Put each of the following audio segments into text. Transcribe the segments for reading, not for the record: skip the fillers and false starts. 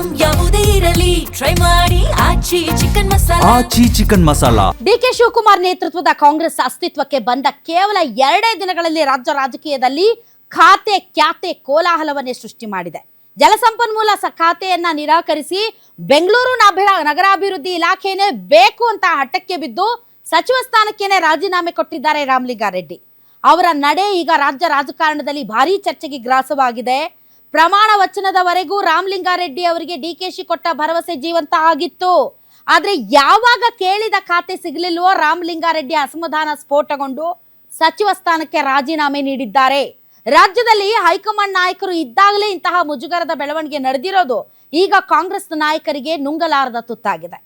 Item ಯಾವುದೇ ಇರಲಿ try ಮಾಡಿ ಆಚಿ ಚಿಕನ್ ಮಸಾಲಾ. ಡಿಕೆ ಶಿವಕುಮಾರ್ ನೇತೃತ್ವದ ಕಾಂಗ್ರೆಸ್ ಅಸ್ತಿತ್ವಕ್ಕೆ ಬಂದ ಕೇವಲ 2 ದಿನಗಳಲ್ಲಿ ರಾಜ್ಯ ರಾಜಕೀಯದಲ್ಲಿ ಖ್ಯಾತೆ ಕೋಲಾಹಲವನ್ನೇ ಸೃಷ್ಟಿ ಮಾಡಿದೆ. ಜಲಸಂಪನ್ಮೂಲ ಖಾತೆಯನ್ನ ನಿರಾಕರಿಸಿ ಬೆಂಗಳೂರು ನಗರಾಭಿವೃದ್ಧಿ ಇಲಾಖೆನೇ ಬೇಕು ಅಂತ ಹಠಕ್ಕೆ ಬಿದ್ದು ಸಚಿವ ಸ್ಥಾನಕ್ಕೇನೆ ರಾಜೀನಾಮೆ ಕೊಟ್ಟಿದ್ದಾರೆ ರಾಮಲಿಂಗಾರೆಡ್ಡಿ. ಅವರ ನಡೆ ಈಗ ರಾಜ್ಯ ರಾಜಕಾರಣದಲ್ಲಿ ಭಾರೀ ಚರ್ಚೆಗೆ ಗ್ರಾಸವಾಗಿದೆ. ಪ್ರಮಾಣ ವಚನದವರೆಗೂ ರಾಮಲಿಂಗಾರೆಡ್ಡಿ ಅವರಿಗೆ ಡಿಕೆಶಿ ಕೊಟ್ಟ ಭರವಸೆ ಜೀವಂತ ಆಗಿತ್ತು. ಆದ್ರೆ ಯಾವಾಗ ಕೇಳಿದ ಖಾತೆ ಸಿಗಲಿಲ್ವೋ ರಾಮಲಿಂಗಾರೆಡ್ಡಿ ಅಸಮಾಧಾನ ಸ್ಫೋಟಗೊಂಡು ಸಚಿವ ಸ್ಥಾನಕ್ಕೆ ರಾಜೀನಾಮೆ ನೀಡಿದ್ದಾರೆ. ರಾಜ್ಯದಲ್ಲಿ ಹೈಕಮಾಂಡ್ ನಾಯಕರು ಇದ್ದಾಗಲೇ ಇಂತಹ ಮುಜುಗರದ ಬೆಳವಣಿಗೆ ನಡೆದಿರೋದು ಈಗ ಕಾಂಗ್ರೆಸ್ ನಾಯಕರಿಗೆ ನುಂಗಲಾರದ ತುತ್ತಾಗಿದೆ.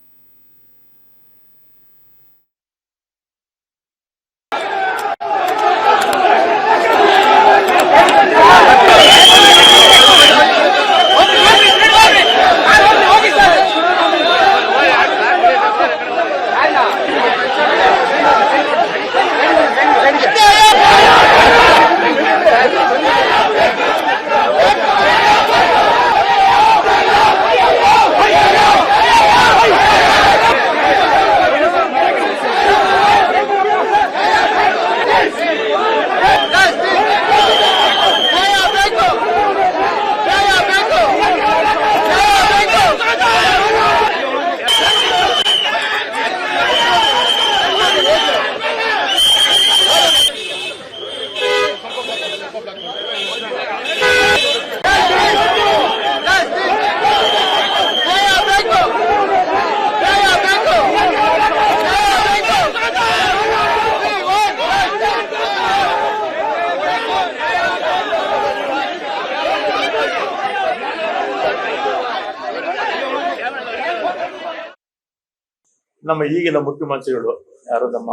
ನಮ್ಮ ಈಗಿನ ಮುಖ್ಯಮಂತ್ರಿಗಳು ಯಾರು ನಮ್ಮ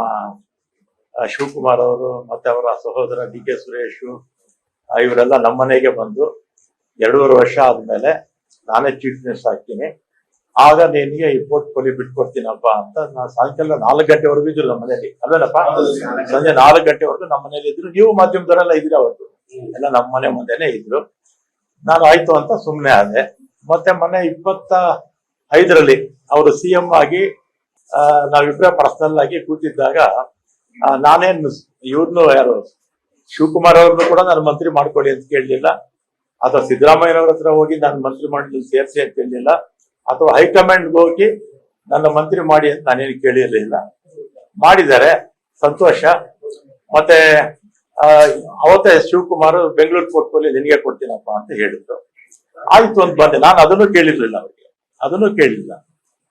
ಶಿವಕುಮಾರ್ ಅವರು ಮತ್ತೆ ಅವರ ಸಹೋದರ ಡಿ ಕೆ ಸುರೇಶ್ ಇವರೆಲ್ಲ ನಮ್ಮ ಮನೆಗೆ ಬಂದು 2.5 ವರ್ಷ ಆದ್ಮೇಲೆ ನಾನೇ ಚೀಫ್ ಮಿನಿಸ್ಟರ್ ಆಗ್ತೀನಿ, ಆಗ ನಿನಗೆ ಈ ಪೋರ್ಟ್ಫೋಲಿಯೋ ಬಿಟ್ಕೊಡ್ತೀನಪ್ಪ ಅಂತ ಸಾಯಂಕಾಲ 4 ಗಂಟೆವರೆಗೂ ಇದ್ರು ನಮ್ಮ ಮನೇಲಿ. ಅಲ್ವೇನಪ್ಪ, ಸಂಜೆ 4 ಗಂಟೆವರೆಗೂ ನಮ್ಮ ಮನೇಲಿ ಇದ್ರು. ನೀವು ಮಾಧ್ಯಮದವರೆಲ್ಲ ಇದ್ರಿ, ಅವತ್ತು ಎಲ್ಲ ನಮ್ಮ ಮನೆ ಮುಂದೆನೆ ಇದ್ರು. ನಾನು ಆಯ್ತು ಅಂತ ಸುಮ್ಮನೆ ಆದೆ. ಮತ್ತೆ ಮೊನ್ನೆ 25ರಲ್ಲಿ ಅವರು CM ಆಗಿ ನಾವಿಬ್ರೆ ಪರ್ಸನಲ್ ಆಗಿ ಕೂತಿದ್ದಾಗ ನಾನೇನು ಇವ್ರನ್ನು ಯಾರು ಶಿವಕುಮಾರ್ ಅವ್ರನ್ನು ಕೂಡ ನಾನು ಮಂತ್ರಿ ಮಾಡ್ಕೊಳ್ಳಿ ಅಂತ ಕೇಳಲಿಲ್ಲ, ಅಥವಾ ಸಿದ್ದರಾಮಯ್ಯನವ್ರ ಹತ್ರ ಹೋಗಿ ನಾನು ಮಂತ್ರಿ ಮಂಡಳಿ ಸೇರಿಸಿ ಅಂತ ಕೇಳಲಿಲ್ಲ, ಅಥವಾ ಹೈಕಮಾಂಡ್ ಹೋಗಿ ನನ್ನ ಮಂತ್ರಿ ಮಾಡಿ ಅಂತ ನಾನೇನು ಕೇಳಿರ್ಲಿಲ್ಲ. ಮಾಡಿದ್ದಾರೆ, ಸಂತೋಷ. ಮತ್ತೆ ಅವತ್ತೇ ಶಿವಕುಮಾರ್ ಬೆಂಗಳೂರು ಪೋರ್ಟ್ಫೋಲಿಯೋ ನಿನಗೆ ಕೊಡ್ತೀನಪ್ಪ ಅಂತ ಹೇಳಿದ್ರು. ಆಯ್ತು ಅಂತ ಬಂದೆ. ನಾನು ಅದನ್ನು ಕೇಳಿರ್ಲಿಲ್ಲ, ಅವ್ರಿಗೆ ಅದನ್ನು ಕೇಳಿಲ್ಲ,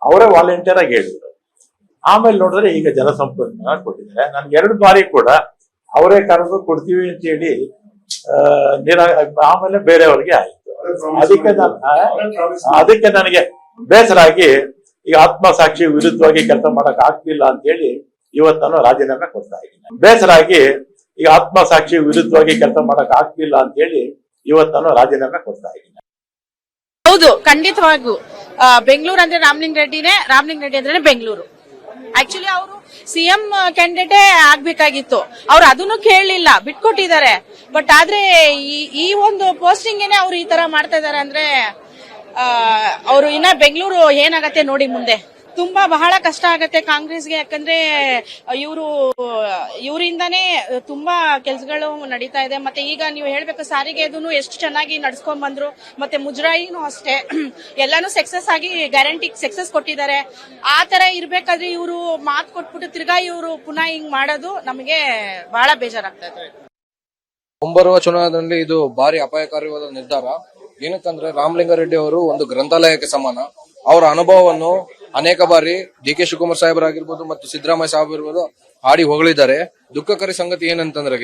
ಅವರೇ ವಾಲಂಟಿಯರ್ ಆಗಿ ಹೇಳಿದ್ರು. ಆಮೇಲೆ ನೋಡಿದ್ರೆ ಈಗ ಜಲಸಂಪನ್ಮೂಲ ಕೊಟ್ಟಿದ್ದಾರೆ. ನನ್ಗೆ 2 ಬಾರಿ ಕೂಡ ಅವರೇ ಕರೆದು ಕೊಡ್ತೀವಿ ಅಂತ ಹೇಳಿ ಆಮೇಲೆ ಬೇರೆಯವ್ರಿಗೆ ಆಯ್ತು. ಅದಕ್ಕೆ ನನಗೆ ಬೇಸರ ಆಗಿ ಈಗ ಆತ್ಮಸಾಕ್ಷಿ ವಿರುದ್ಧವಾಗಿ ಕೆಲಸ ಮಾಡಕ್ ಆಗ್ತಿಲ್ಲ ಅಂತ ಹೇಳಿ ಇವತ್ತು ನಾನು ರಾಜೀನಾಮೆ ಕೊಡ್ತಾ ಇದ್ದೀನಿ. ಬೇಸರ ಆಗಿ ಈಗ ಆತ್ಮಸಾಕ್ಷಿ ವಿರುದ್ಧವಾಗಿ ಕೆಲಸ ಮಾಡಕ್ ಆಗ್ತಿಲ್ಲ ಅಂತ ಹೇಳಿ ಇವತ್ತು ನಾನು ರಾಜೀನಾಮೆ ಕೊಡ್ತಾ ಇದ್ದೀನಿ. ಹೌದು, ಖಂಡಿತವಾಗೂ ಬೆಂಗಳೂರು ಅಂದ್ರೆ ರಾಮಲಿಂಗಾರೆಡ್ಡಿ ಅಂದ್ರೆ ಬೆಂಗಳೂರು. ಆಕ್ಚುಲಿ ಅವರು CM ಕ್ಯಾಂಡಿಡೇಟೇ ಆಗ್ಬೇಕಾಗಿತ್ತು, ಅವ್ರು ಅದನ್ನು ಕೇಳಲಿಲ್ಲ, ಬಿಟ್ಕೊಟ್ಟಿದ್ದಾರೆ. ಬಟ್ ಆದ್ರೆ ಈ ಒಂದು ಪೋಸ್ಟಿಂಗ್ ಅವ್ರು ಈ ತರ ಮಾಡ್ತಾ ಇದಾರೆ ಅಂದ್ರೆ ಅವರು ಇನ್ನ ಬೆಂಗಳೂರು ಏನಾಗತ್ತೆ ನೋಡಿ ಮುಂದೆ. ತುಂಬಾ ಬಹಳ ಕಷ್ಟ ಆಗತ್ತೆ ಕಾಂಗ್ರೆಸ್ಗೆ. ಯಾಕಂದ್ರೆ ಇವರಿಂದಾನೇ ತುಂಬಾ ಕೆಲಸಗಳು ನಡೀತಾ ಇದೆ. ಮತ್ತೆ ಈಗ ನೀವು ಹೇಳ್ಬೇಕು, ಸಾರಿಗೆ ಅದನ್ನು ಎಷ್ಟು ಚೆನ್ನಾಗಿ ನಡ್ಸ್ಕೊಂಡ್ ಬಂದ್ರು. ಮತ್ತೆ ಮುಜರಾಯಿನೂ ಅಷ್ಟೇ, ಎಲ್ಲಾನು ಸಕ್ಸಸ್ ಆಗಿ ಗ್ಯಾರಂಟಿ ಸಕ್ಸಸ್ ಕೊಟ್ಟಿದ್ದಾರೆ. ಆ ತರ ಇರ್ಬೇಕಾದ್ರೆ ಇವರು ಮಾತು ಕೊಟ್ಬಿಟ್ಟು ತಿರ್ಗಾ ಇವರು ಪುನಃ ಹಿಂಗ್ ಮಾಡೋದು ನಮಗೆ ಬಹಳ ಬೇಜಾರಾಗ್ತಾ ಇದೆ. ಮುಂಬರುವ ಚುನಾವಣೆಯಲ್ಲಿ ಇದು ಭಾರಿ ಅಪಾಯಕಾರಿಯಾದ ನಿರ್ಧಾರ. ಏನಕ್ಕಂದ್ರೆ ರಾಮಲಿಂಗಾರೆಡ್ಡಿ ಅವರು ಒಂದು ಗ್ರಂಥಾಲಯಕ್ಕೆ ಸಮಾನ. ಅವರ ಅನುಭವವನ್ನು ಅನೇಕ ಬಾರಿ ಡಿ ಕೆ ಶಿವಕುಮಾರ್ ಸಾಹೇಬರಾಗಿರ್ಬೋದು ಮತ್ತು ಸಿದ್ದರಾಮಯ್ಯ ಸಾಹೇಬ್ ಇರ್ಬೋದು ಹಾಡಿ ಹೊಗಳಿದ್ದಾರೆ. ದುಃಖಕರಿ ಸಂಗತಿ ಏನಂತಂದ್ರೆ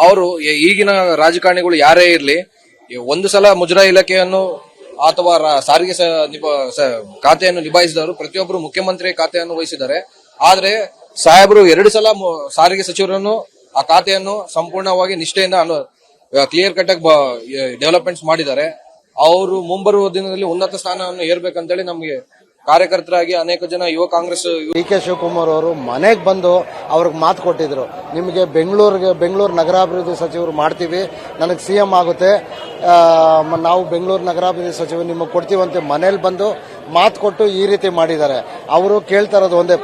ಅವರು ಈಗಿನ ರಾಜಕಾರಣಿಗಳು ಯಾರೇ ಇರ್ಲಿ, ಒಂದು ಸಲ ಮುಜರಾಯಿ ಇಲಾಖೆಯನ್ನು ಅಥವಾ ಸಾರಿಗೆ ಖಾತೆಯನ್ನು ನಿಭಾಯಿಸಿದವರು ಪ್ರತಿಯೊಬ್ಬರು ಮುಖ್ಯಮಂತ್ರಿ ಖಾತೆಯನ್ನು ವಹಿಸಿದ್ದಾರೆ. ಆದ್ರೆ ಸಾಹೇಬರು 2 ಸಲ ಸಾರಿಗೆ ಸಚಿವರನ್ನು ಆ ಖಾತೆಯನ್ನು ಸಂಪೂರ್ಣವಾಗಿ ನಿಷ್ಠೆಯಿಂದ ಕ್ಲಿಯರ್ ಕಟ್ ಆಗಿ ಡೆವಲಪ್ಮೆಂಟ್ಸ್ ಮಾಡಿದ್ದಾರೆ. ಅವರು ಮುಂಬರುವ ದಿನದಲ್ಲಿ ಉನ್ನತ ಸ್ಥಾನವನ್ನು ಏರ್ಬೇಕಂತೇಳಿ ನಮಗೆ ಕಾರ್ಯಕರ್ತರಾಗಿ ಅನೇಕ ಜನ ಯುವ ಕಾಂಗ್ರೆಸ್ ಡಿ ಕೆ ಶಿವಕುಮಾರ್ ಅವರು ಮನೆಗೆ ಬಂದು ಅವ್ರಿಗೆ ಮಾತು ಕೊಟ್ಟಿದ್ರು, ನಿಮಗೆ ಬೆಂಗಳೂರು ನಗರಾಭಿವೃದ್ಧಿ ಸಚಿವರು ಮಾಡ್ತೀವಿ, ನನಗೆ CM ಆಗುತ್ತೆ, ನಾವು ಬೆಂಗಳೂರು ನಗರಾಭಿವೃದ್ಧಿ ಸಚಿವರು ನಿಮಗೆ ಕೊಡ್ತೀವಂತೆ ಮನೇಲಿ ಬಂದು ಮಾತು ಕೊಟ್ಟು ಈ ರೀತಿ ಮಾಡಿದ್ದಾರೆ. ಅವರು ಕೇಳ್ತಾ ಇರೋದು ಒಂದೇ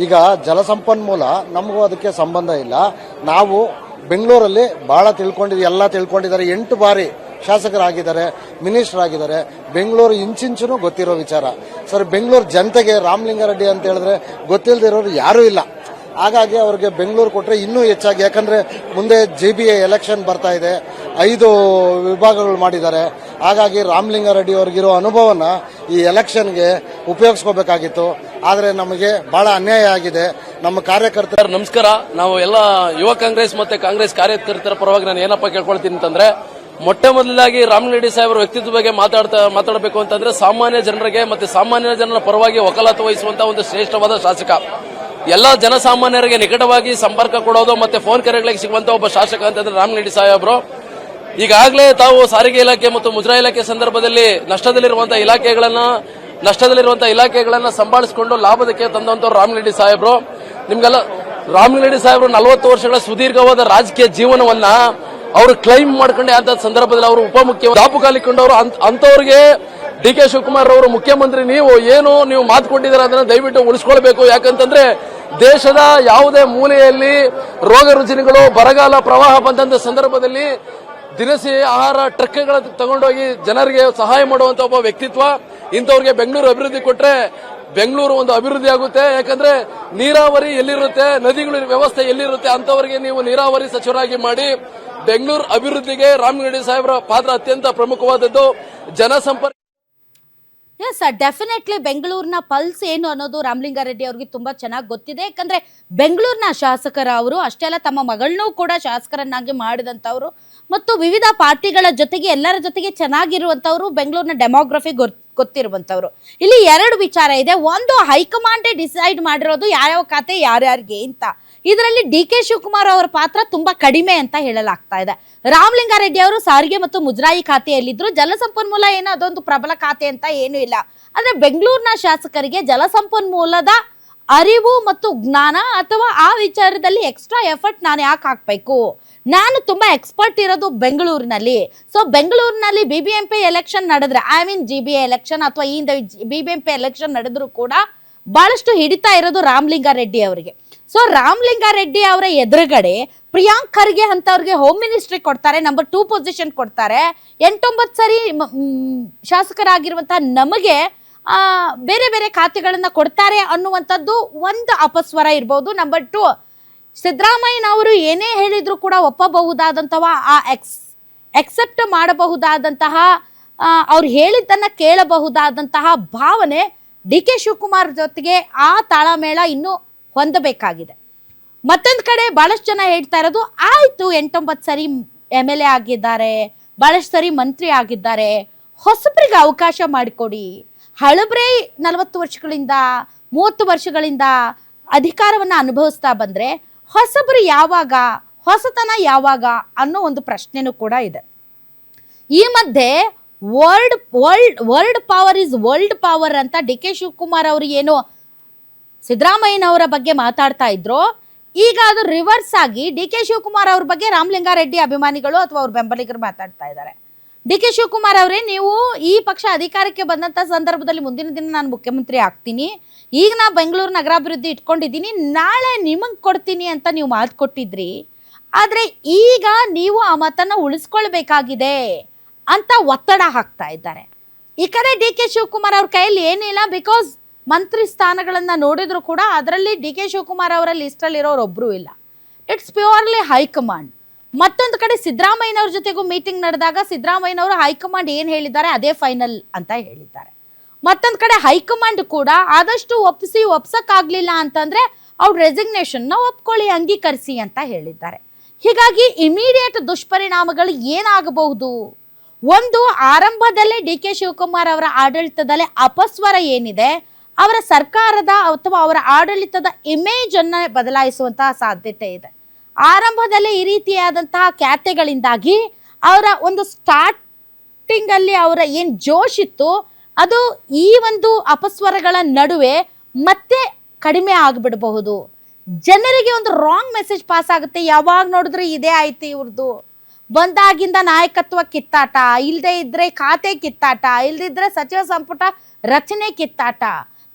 ಈಗ ಜಲಸಂಪನ್ಮೂಲ ನಮಗೂ ಅದಕ್ಕೆ ಸಂಬಂಧ ಇಲ್ಲ. ನಾವು ಬೆಂಗಳೂರಲ್ಲಿ ಬಹಳ ಎಲ್ಲ ತಿಳ್ಕೊಂಡಿದ್ದಾರೆ. 8 ಬಾರಿ ಶಾಸಕರಾಗಿದ್ದಾರೆ, ಮಿನಿಸ್ಟರ್ ಆಗಿದ್ದಾರೆ. ಬೆಂಗಳೂರು ಇಂಚಿಂಚೂ ಗೊತ್ತಿರೋ ವಿಚಾರ ಸರ್. ಬೆಂಗಳೂರು ಜನತೆಗೆ ರಾಮಲಿಂಗಾರೆಡ್ಡಿ ಅಂತ ಹೇಳಿದ್ರೆ ಗೊತ್ತಿಲ್ಲದಿರೋರು ಯಾರೂ ಇಲ್ಲ. ಹಾಗಾಗಿ ಅವ್ರಿಗೆ ಬೆಂಗಳೂರು ಕೊಟ್ಟರೆ ಇನ್ನೂ ಹೆಚ್ಚಾಗಿ, ಯಾಕಂದ್ರೆ ಮುಂದೆ JBA ಎಲೆಕ್ಷನ್ ಬರ್ತಾ ಇದೆ, 5 ವಿಭಾಗಗಳು ಮಾಡಿದ್ದಾರೆ. ಹಾಗಾಗಿ ರಾಮಲಿಂಗಾರೆಡ್ಡಿ ಅವ್ರಿಗಿರೋ ಅನುಭವನ ಈ ಎಲೆಕ್ಷನ್ಗೆ ಉಪಯೋಗಿಸ್ಕೋಬೇಕಾಗಿತ್ತು. ಆದರೆ ನಮಗೆ ಬಹಳ ಅನ್ಯಾಯ ಆಗಿದೆ. ನಮ್ಮ ಕಾರ್ಯಕರ್ತರ ನಮಸ್ಕಾರ. ನಾವು ಎಲ್ಲ ಯುವ ಕಾಂಗ್ರೆಸ್ ಮತ್ತೆ ಕಾಂಗ್ರೆಸ್ ಕಾರ್ಯಕರ್ತರ ಪರವಾಗಿ ನಾನು ಏನಪ್ಪ ಕೇಳ್ಕೊಳ್ತೀನಿ ಅಂತಂದ್ರೆ, ಮೊಟ್ಟ ಮೊದಲಾಗಿ ರಾಮಲಿಂಗಾರೆಡ್ಡಿ ಸಾಹೇಬರ ವ್ಯಕ್ತಿತ್ವ ಬಗ್ಗೆ ಮಾತಾಡಬೇಕು ಅಂತಂದ್ರೆ, ಸಾಮಾನ್ಯ ಜನರಿಗೆ ಮತ್ತೆ ಸಾಮಾನ್ಯ ಜನರ ಪರವಾಗಿ ವಕಾಲತ್ತು ವಹಿಸುವಂತಹ ಒಂದು ಶ್ರೇಷ್ಠವಾದ ಶಾಸಕ. ಎಲ್ಲ ಜನಸಾಮಾನ್ಯರಿಗೆ ನಿಕಟವಾಗಿ ಸಂಪರ್ಕ ಕೊಡೋದು ಮತ್ತೆ ಫೋನ್ ಕರೆಗಳಿಗೆ ಸಿಗುವಂತ ಒಬ್ಬ ಶಾಸಕ ಅಂತಂದ್ರೆ ರಾಮಲಿಂಗಾರೆಡ್ಡಿ ಸಾಹೇಬರು. ಈಗಾಗಲೇ ತಾವು ಸಾರಿಗೆ ಇಲಾಖೆ ಮತ್ತು ಮುಜರಾಯಿ ಇಲಾಖೆ ಸಂದರ್ಭದಲ್ಲಿ ನಷ್ಟದಲ್ಲಿರುವಂತಹ ಇಲಾಖೆಗಳನ್ನ ಸಂಭಾಳಿಸಿಕೊಂಡು ಲಾಭದಕ್ಕೆ ತಂದಂತವ್ರು ರಾಮಲಿಂಗಾರೆಡ್ಡಿ ಸಾಹೇಬರು. ನಿಮ್ಗೆಲ್ಲ ರಾಮಲಿಂಗಾರೆಡ್ಡಿ ಸಾಹೇಬರು 40 ವರ್ಷಗಳ ಸುದೀರ್ಘವಾದ ರಾಜಕೀಯ ಜೀವನವನ್ನ ಅವರು ಕ್ಲೈಮ್ ಮಾಡ್ಕೊಂಡೆ ಅಂತ ಸಂದರ್ಭದಲ್ಲಿ ಅವರು ಉಪಮುಖ್ಯ ದಾಪುಗಾಲಿಕೊಂಡವರು. ಅಂತವ್ರಿಗೆ ಡಿ ಕೆ ಶಿವಕುಮಾರ್ ಅವರು ಮುಖ್ಯಮಂತ್ರಿ, ನೀವು ಮಾತು ಕೊಟ್ಟಿದ್ದೀರಾ ಅದನ್ನ ದಯವಿಟ್ಟು ಉಳಿಸ್ಕೊಳ್ಬೇಕು. ಯಾಕಂತಂದ್ರೆ ದೇಶದ ಯಾವುದೇ ಮೂಲೆಯಲ್ಲಿ ರೋಗ ರುಜಿನಗಳು, ಬರಗಾಲ, ಪ್ರವಾಹ ಬಂದಂತ ಸಂದರ್ಭದಲ್ಲಿ ದಿನಸಿ ಆಹಾರ ಟ್ರಕ್ಗಳ ತಗೊಂಡೋಗಿ ಜನರಿಗೆ ಸಹಾಯ ಮಾಡುವಂತ ಒಬ್ಬ ವ್ಯಕ್ತಿತ್ವ. ಇಂಥವ್ರಿಗೆ ಬೆಂಗಳೂರು ಅಭಿವೃದ್ಧಿ ಕೊಟ್ರೆ ಬೆಂಗಳೂರು ಒಂದು ಅಭಿವೃದ್ಧಿ ಆಗುತ್ತೆ. ಯಾಕಂದ್ರೆ ನೀರಾವರಿ ಎಲ್ಲಿರುತ್ತೆ, ನದಿಗಳ ವ್ಯವಸ್ಥೆ ಎಲ್ಲಿರುತ್ತೆ, ಅಂತವರಿಗೆ ನೀವು ನೀರಾವರಿ ಸಚಿವರಾಗಿ ಮಾಡಿ ಬೆಂಗಳೂರು ಅಭಿವೃದ್ಧಿಗೆ ರಾಮಲಿಂಗಾರೆಡ್ಡಿ ಸಾಹೇಬರ ಪಾತ್ರ ಅತ್ಯಂತ ಪ್ರಮುಖವಾದದ್ದು. ಜನಸಂಪರ್ಕ ಎಸ್, ಡೆಫಿನೆಟ್ಲಿ ಬೆಂಗಳೂರಿನ ಪಲ್ಸ್ ಏನು ಅನ್ನೋದು ರಾಮಲಿಂಗಾರೆಡ್ಡಿ ಅವ್ರಿಗೆ ತುಂಬಾ ಚೆನ್ನಾಗಿ ಗೊತ್ತಿದೆ. ಯಾಕಂದ್ರೆ ಬೆಂಗಳೂರಿನ ಶಾಸಕರ ಅವರು ಅಷ್ಟೇ ಅಲ್ಲ, ತಮ್ಮ ಮಗಳನ್ನೂ ಕೂಡ ಶಾಸಕರನ್ನಾಗಿ ಮಾಡಿದಂಥವ್ರು ಮತ್ತು ವಿವಿಧ ಪಾರ್ಟಿಗಳ ಜೊತೆಗೆ ಎಲ್ಲರ ಜೊತೆಗೆ ಚೆನ್ನಾಗಿರುವಂಥವ್ರು, ಬೆಂಗಳೂರಿನ ಡೆಮೋಗ್ರಫಿ ಗೊತ್ತಿರುವಂಥವ್ರು. ಇಲ್ಲಿ 2 ವಿಚಾರ ಇದೆ. ಒಂದು, ಹೈಕಮಾಂಡೇ ಡಿಸೈಡ್ ಮಾಡಿರೋದು ಯಾವ್ಯಾವ ಖಾತೆ ಯಾರ್ಯಾರಿಗೆ ಅಂತ. ಇದರಲ್ಲಿ ಡಿ ಕೆ ಶಿವಕುಮಾರ್ ಅವರ ಪಾತ್ರ ತುಂಬಾ ಕಡಿಮೆ ಅಂತ ಹೇಳಲಾಗ್ತಾ ಇದೆ. ರಾಮಲಿಂಗಾರೆಡ್ಡಿ ಅವರು ಸಾರಿಗೆ ಮತ್ತು ಮುಜರಾಯಿ ಖಾತೆಯಲ್ಲಿದ್ರು. ಜಲಸಂಪನ್ಮೂಲ ಏನೋ ಅದೊಂದು ಪ್ರಬಲ ಖಾತೆ ಅಂತ ಏನೂ ಇಲ್ಲ. ಆದ್ರೆ ಬೆಂಗಳೂರಿನ ಶಾಸಕರಿಗೆ ಜಲಸಂಪನ್ಮೂಲದ ಅರಿವು ಮತ್ತು ಜ್ಞಾನ ಅಥವಾ ಆ ವಿಚಾರದಲ್ಲಿ ಎಕ್ಸ್ಟ್ರಾ ಎಫರ್ಟ್ ನಾನು ಯಾಕೆ ಹಾಕ್ಬೇಕು, ನಾನು ತುಂಬಾ ಎಕ್ಸ್ಪರ್ಟ್ ಇರೋದು ಬೆಂಗಳೂರಿನಲ್ಲಿ. ಸೊ ಬೆಂಗಳೂರಿನಲ್ಲಿ BBMP ಎಲೆಕ್ಷನ್ ನಡೆದ್ರೆ, GBA ಎಲೆಕ್ಷನ್ ಅಥವಾ ಈ BBMP ಎಲೆಕ್ಷನ್ ನಡೆದ್ರು ಕೂಡ ಬಹಳಷ್ಟು ಹಿಡಿತಾ ಇರೋದು ರಾಮಲಿಂಗಾರೆಡ್ಡಿ ಅವರಿಗೆ. ಸೊ ರಾಮಲಿಂಗಾರೆಡ್ಡಿ ಅವರ ಎದುರುಗಡೆ ಪ್ರಿಯಾಂಕ್ ಖರ್ಗೆ ಅಂತವ್ರಿಗೆ ಹೋಮ್ ಮಿನಿಸ್ಟ್ರಿ ಕೊಡ್ತಾರೆ, ನಂಬರ್ 2 ಪೊಸಿಷನ್ ಕೊಡ್ತಾರೆ. 8-9 ಸರಿ ಶಾಸಕರಾಗಿರುವಂತಹ ನಮಗೆ ಬೇರೆ ಬೇರೆ ಖಾತೆಗಳನ್ನ ಕೊಡ್ತಾರೆ ಅನ್ನುವಂಥದ್ದು ಒಂದು ಅಪಸ್ವರ ಇರ್ಬೋದು. ನಂಬರ್ 2, ಸಿದ್ದರಾಮಯ್ಯನವರು ಏನೇ ಹೇಳಿದ್ರು ಕೂಡ ಒಪ್ಪಬಹುದಾದಂತಹ, ಎಕ್ಸೆಪ್ಟ್ ಮಾಡಬಹುದಾದಂತಹ, ಅವ್ರು ಹೇಳಿದ್ದನ್ನ ಕೇಳಬಹುದಾದಂತಹ ಭಾವನೆ ಡಿ ಕೆ ಶಿವಕುಮಾರ್ ಜೊತೆಗೆ ಆ ತಾಳಮೇಳ ಇನ್ನೂ ಹೊಂದಬೇಕಾಗಿದೆ. ಮತ್ತೊಂದು ಕಡೆ ಬಹಳಷ್ಟು ಜನ ಹೇಳ್ತಾ ಇರೋದು, ಆಯ್ತು 8-9 ಸರಿ MLA ಆಗಿದ್ದಾರೆ, ಬಹಳಷ್ಟು ಸರಿ ಮಂತ್ರಿ ಆಗಿದ್ದಾರೆ, ಹೊಸಬರಿಗೆ ಅವಕಾಶ ಮಾಡಿಕೊಡಿ. ಹಳಬ್ರೇ 40 ವರ್ಷಗಳಿಂದ 30 ವರ್ಷಗಳಿಂದ ಅಧಿಕಾರವನ್ನ ಅನುಭವಿಸ್ತಾ ಬಂದ್ರೆ ಹೊಸಬರು ಯಾವಾಗ, ಹೊಸತನ ಯಾವಾಗ ಅನ್ನೋ ಒಂದು ಪ್ರಶ್ನೆನೂ ಕೂಡ ಇದೆ. ಈ ಮಧ್ಯೆ world power is world power ಅಂತ ಡಿ ಕೆ ಶಿವಕುಮಾರ್ ಅವರು ಏನು ಸಿದ್ದರಾಮಯ್ಯನವರ ಬಗ್ಗೆ ಮಾತಾಡ್ತಾ ಇದ್ರು, ಈಗ ಅದು ರಿವರ್ಸ್ ಆಗಿ ಡಿ ಕೆ ಶಿವಕುಮಾರ್ ಅವ್ರ ಬಗ್ಗೆ ರಾಮಲಿಂಗಾರೆಡ್ಡಿ ಅಭಿಮಾನಿಗಳು ಅಥವಾ ಅವ್ರ ಬೆಂಬಲಿಗರು ಮಾತಾಡ್ತಾ ಇದ್ದಾರೆ. ಡಿ ಕೆ ಶಿವಕುಮಾರ್ ಅವರೇ, ನೀವು ಈ ಪಕ್ಷ ಅಧಿಕಾರಕ್ಕೆ ಬಂದಂತ ಸಂದರ್ಭದಲ್ಲಿ ಮುಂದಿನ ದಿನ ನಾನು ಮುಖ್ಯಮಂತ್ರಿ ಆಗ್ತೀನಿ, ಈಗ ನಾ ಬೆಂಗಳೂರು ನಗರಾಭಿವೃದ್ಧಿ ಇಟ್ಕೊಂಡಿದ್ದೀನಿ, ನಾಳೆ ನಿಮಗೆ ಕೊಡ್ತೀನಿ ಅಂತ ನೀವು ಮಾತು ಕೊಟ್ಟಿದ್ರಿ. ಆದ್ರೆ ಈಗ ನೀವು ಆ ಮಾತನ್ನ ಉಳಿಸ್ಕೊಳ್ಬೇಕಾಗಿದೆ ಅಂತ ಒತ್ತಡ ಹಾಕ್ತಾ ಇದ್ದಾರೆ. ಈ ಕಡೆ ಡಿ ಕೆ ಶಿವಕುಮಾರ್ ಅವ್ರ ಕೈಯಲ್ಲಿ ಏನಿಲ್ಲ, ಬಿಕಾಸ್ ಮಂತ್ರಿ ಸ್ಥಾನಗಳನ್ನ ನೋಡಿದ್ರು ಕೂಡ ಅದರಲ್ಲಿ ಡಿ ಕೆ ಶಿವಕುಮಾರ್ ಅವರ ಲಿಸ್ಟ್ ಅಲ್ಲಿ ಇರೋರು ಒಬ್ರು ಇಲ್ಲ. It's purely high command. ಮತ್ತೊಂದು ಕಡೆ ಸಿದ್ದರಾಮಯ್ಯನವ್ರ ಜೊತೆಗೂ ಮೀಟಿಂಗ್ ನಡೆದಾಗ ಸಿದ್ದರಾಮಯ್ಯನವರು ಹೈಕಮಾಂಡ್ ಏನ್ ಹೇಳಿದ್ದಾರೆ ಅದೇ ಫೈನಲ್ ಅಂತ ಹೇಳಿದ್ದಾರೆ. ಮತ್ತೊಂದು ಕಡೆ ಹೈಕಮಾಂಡ್ ಕೂಡ ಆದಷ್ಟು ಒಪ್ಸಕ್ಕಾಗ್ಲಿಲ್ಲ ಅಂತಂದ್ರೆ ಅವ್ರ ರೆಸಿಗ್ನೇಷನ್ ನ ಒಪ್ಕೊಳ್ಳಿ, ಅಂಗೀಕರಿಸಿ ಅಂತ ಹೇಳಿದ್ದಾರೆ. ಹೀಗಾಗಿ ಇಮಿಡಿಯೇಟ್ ದುಷ್ಪರಿಣಾಮಗಳು ಏನಾಗಬಹುದು? ಒಂದು, ಆರಂಭದಲ್ಲೇ ಡಿ ಕೆ ಶಿವಕುಮಾರ್ ಅವರ ಆಡಳಿತದಲ್ಲಿ ಅಪಸ್ವರ ಏನಿದೆ, ಅವರ ಸರ್ಕಾರದ ಅಥವಾ ಅವರ ಆಡಳಿತದ ಇಮೇಜ್ ಅನ್ನ ಬದಲಾಯಿಸುವಂತಹ ಸಾಧ್ಯತೆ ಇದೆ. ಆರಂಭದಲ್ಲಿ ಈ ರೀತಿಯಾದಂತಹ ಖ್ಯಾತೆಗಳಿಂದಾಗಿ ಅವರ ಒಂದು ಸ್ಟಾರ್ಟಿಂಗ್ ಅಲ್ಲಿ ಅವರ ಏನ್ ಜೋಶ್ ಇತ್ತು ಅದು ಈ ಒಂದು ಅಪಸ್ವರಗಳ ನಡುವೆ ಮತ್ತೆ ಕಡಿಮೆ ಆಗ್ಬಿಡಬಹುದು. ಜನರಿಗೆ ಒಂದು ರಾಂಗ್ ಮೆಸೇಜ್ ಪಾಸ್ ಆಗುತ್ತೆ. ಯಾವಾಗ ನೋಡಿದ್ರೆ ಇದೇ ಆಯ್ತು ಇವ್ರದ್ದು, ಬಂದಾಗಿಂದ ನಾಯಕತ್ವ ಕಿತ್ತಾಟ, ಇಲ್ಲದೆ ಇದ್ರೆ ಖಾತೆ ಕಿತ್ತಾಟ, ಇಲ್ದಿದ್ರೆ ಸಚಿವ ಸಂಪುಟ ರಚನೆ ಕಿತ್ತಾಟ.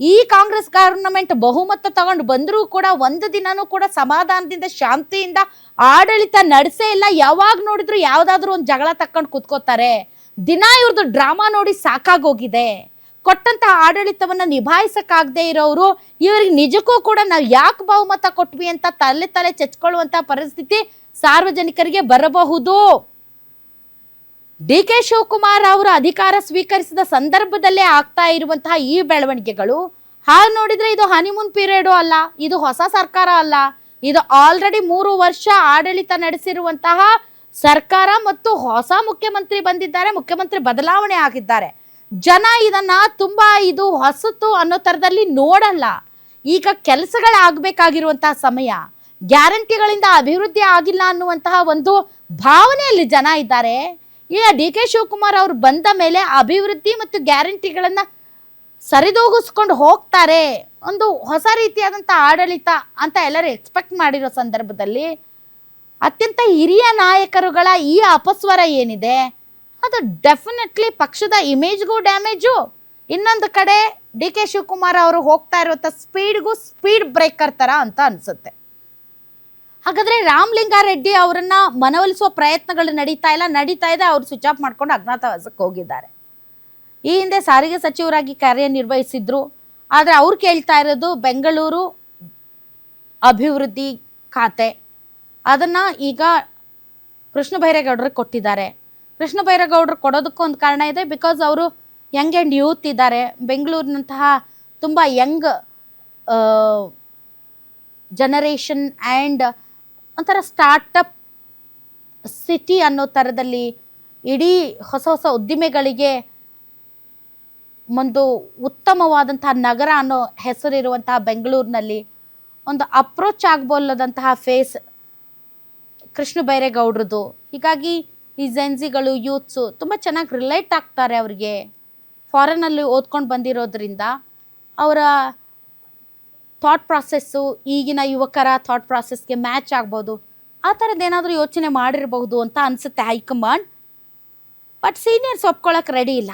ಈ ಕಾಂಗ್ರೆಸ್ ಗವರ್ನಮೆಂಟ್ ಬಹುಮತ ತಗೊಂಡು ಬಂದರೂ ಕೂಡ ಒಂದು ದಿನನೂ ಕೂಡ ಸಮಾಧಾನದಿಂದ ಶಾಂತಿಯಿಂದ ಆಡಳಿತ ನಡೆಸೇ ಇಲ್ಲ. ಯಾವಾಗ ನೋಡಿದ್ರು ಯಾವ್ದಾದ್ರು ಒಂದು ಜಗಳ ತಕ್ಕೊಂಡು ಕುತ್ಕೋತಾರೆ. ದಿನ ಇವ್ರದ್ದು ಡ್ರಾಮಾ ನೋಡಿ ಸಾಕಾಗೋಗಿದೆ. ಕೊಟ್ಟಂತಹ ಆಡಳಿತವನ್ನ ನಿಭಾಯಿಸಕ್ಕಾಗದೆ ಇರೋರು ಇವರಿಗೆ ನಿಜಕ್ಕೂ ಕೂಡ ನಾವು ಯಾಕೆ ಬಹುಮತ ಕೊಟ್ವಿ ಅಂತ ತಲೆ ಚೆಚ್ಕೊಳ್ಳುವಂತ ಪರಿಸ್ಥಿತಿ ಸಾರ್ವಜನಿಕರಿಗೆ ಬರಬಹುದು. ಡಿ.ಕೆ. ಶಿವಕುಮಾರ್ ಅವರು ಅಧಿಕಾರ ಸ್ವೀಕರಿಸಿದ ಸಂದರ್ಭದಲ್ಲೇ ಆಗ್ತಾ ಇರುವಂತಹ ಈ ಬೆಳವಣಿಗೆಗಳು ಹಾಗೆ ನೋಡಿದ್ರೆ ಇದು ಹನಿಮೂನ್ ಪೀರಿಯಡ್ ಅಲ್ಲ, ಇದು ಹೊಸ ಸರ್ಕಾರ ಅಲ್ಲ, ಇದು ಆಲ್ರೆಡಿ 3 ವರ್ಷ ಆಡಳಿತ ನಡೆಸಿರುವಂತಹ ಸರ್ಕಾರ ಮತ್ತು ಹೊಸ ಮುಖ್ಯಮಂತ್ರಿ ಬಂದಿದ್ದಾರೆ, ಮುಖ್ಯಮಂತ್ರಿ ಬದಲಾವಣೆ ಆಗಿದ್ದಾರೆ. ಜನ ಇದನ್ನ ತುಂಬಾ ಇದು ಹೊಸತು ಅನ್ನೋ ತರದಲ್ಲಿ ನೋಡಲ್ಲ. ಈಗ ಕೆಲಸಗಳಾಗಬೇಕಾಗಿರುವಂತಹ ಸಮಯ, ಗ್ಯಾರಂಟಿಗಳಿಂದ ಅಭಿವೃದ್ಧಿ ಆಗಿಲ್ಲ ಅನ್ನುವಂತಹ ಒಂದು ಭಾವನೆಯಲ್ಲಿ ಜನ ಇದ್ದಾರೆ. ಈಗ ಡಿ.ಕೆ. ಶಿವಕುಮಾರ್ ಅವರು ಬಂದ ಮೇಲೆ ಅಭಿವೃದ್ಧಿ ಮತ್ತು ಗ್ಯಾರಂಟಿಗಳನ್ನ ಸರಿದೂಗಿಸ್ಕೊಂಡು ಹೋಗ್ತಾರೆ, ಒಂದು ಹೊಸ ರೀತಿಯಾದಂಥ ಆಡಳಿತ ಅಂತ ಎಲ್ಲರೂ ಎಕ್ಸ್ಪೆಕ್ಟ್ ಮಾಡಿರೋ ಸಂದರ್ಭದಲ್ಲಿ ಅತ್ಯಂತ ಹಿರಿಯ ನಾಯಕರುಗಳ ಈ ಅಪಸ್ವರ ಏನಿದೆ ಅದು ಡೆಫಿನೆಟ್ಲಿ ಪಕ್ಷದ ಇಮೇಜ್ಗೂ ಡ್ಯಾಮೇಜು. ಇನ್ನೊಂದು ಕಡೆ ಡಿ.ಕೆ. ಶಿವಕುಮಾರ್ ಅವರು ಹೋಗ್ತಾ ಇರುವಂಥ ಸ್ಪೀಡ್ಗೂ ಸ್ಪೀಡ್ ಬ್ರೇಕರ್ ಥರ ಅಂತ ಅನಿಸುತ್ತೆ. ಹಾಗಾದ್ರೆ ರಾಮಲಿಂಗಾರೆಡ್ಡಿ ಅವರನ್ನ ಮನವೊಲಿಸುವ ಪ್ರಯತ್ನಗಳು ನಡೀತಾ ಇದೆ. ಅವರು ಸ್ವಿಚ್ ಆಫ್ ಮಾಡ್ಕೊಂಡು ಅಜ್ಞಾತವಾಸಕ್ಕೆ ಹೋಗಿದ್ದಾರೆ. ಈ ಹಿಂದೆ ಸಾರಿಗೆ ಸಚಿವರಾಗಿ ಕಾರ್ಯನಿರ್ವಹಿಸಿದ್ರು. ಆದರೆ ಅವ್ರು ಕೇಳ್ತಾ ಇರೋದು ಬೆಂಗಳೂರು ಅಭಿವೃದ್ಧಿ ಖಾತೆ. ಅದನ್ನ ಈಗ ಕೃಷ್ಣ ಬೈರೇಗೌಡರಿಗೆ ಕೊಟ್ಟಿದ್ದಾರೆ. ಕೃಷ್ಣ ಬೈರೇಗೌಡರು ಕೊಡೋದಕ್ಕೂ ಒಂದು ಕಾರಣ ಇದೆ. ಬಿಕಾಸ್ ಅವರು ಯಂಗ್ ಆ್ಯಂಡ್ ಯೂತ್ ಇದ್ದಾರೆ. ಬೆಂಗಳೂರಿನಂತಹ ತುಂಬ ಯಂಗ್ ಜನರೇಷನ್ ಆ್ಯಂಡ್ ಒಂಥರ ಸ್ಟಾರ್ಟಪ್ ಸಿಟಿ ಅನ್ನೋ ಥರದಲ್ಲಿ ಇಡೀ ಹೊಸ ಉದ್ದಿಮೆಗಳಿಗೆ ಒಂದು ಉತ್ತಮವಾದಂತಹ ನಗರ ಅನ್ನೋ ಹೆಸರಿರುವಂತಹ ಬೆಂಗಳೂರಿನಲ್ಲಿ ಒಂದು ಅಪ್ರೋಚ್ ಆಗಬಹುದಾದಂತಹ ಫೇಸ್ ಕೃಷ್ಣ ಬೈರೇಗೌಡ್ರದ್ದು. ಹೀಗಾಗಿ ಈ ಜೆನ್ಸಿಗಳು ಯೂತ್ಸು ತುಂಬ ಚೆನ್ನಾಗಿ ರಿಲೇಟ್ ಆಗ್ತಾರೆ ಅವರಿಗೆ. ಫಾರಿನಲ್ಲಿ ಓದ್ಕೊಂಡು ಬಂದಿರೋದ್ರಿಂದ ಅವರ ಥಾಟ್ ಪ್ರಾಸೆಸ್ಸು ಈಗಿನ ಯುವಕರ ಥಾಟ್ ಪ್ರಾಸೆಸ್ಗೆ ಮ್ಯಾಚ್ ಆಗ್ಬೋದು. ಆ ಥರದ್ದೇನಾದರೂ ಯೋಚನೆ ಮಾಡಿರಬಹುದು ಅಂತ ಅನಿಸುತ್ತೆ ಹೈಕಮಾಂಡ್. ಬಟ್ ಸೀನಿಯರ್ಸ್ ಒಪ್ಕೊಳ್ಳೋಕೆ ರೆಡಿ ಇಲ್ಲ.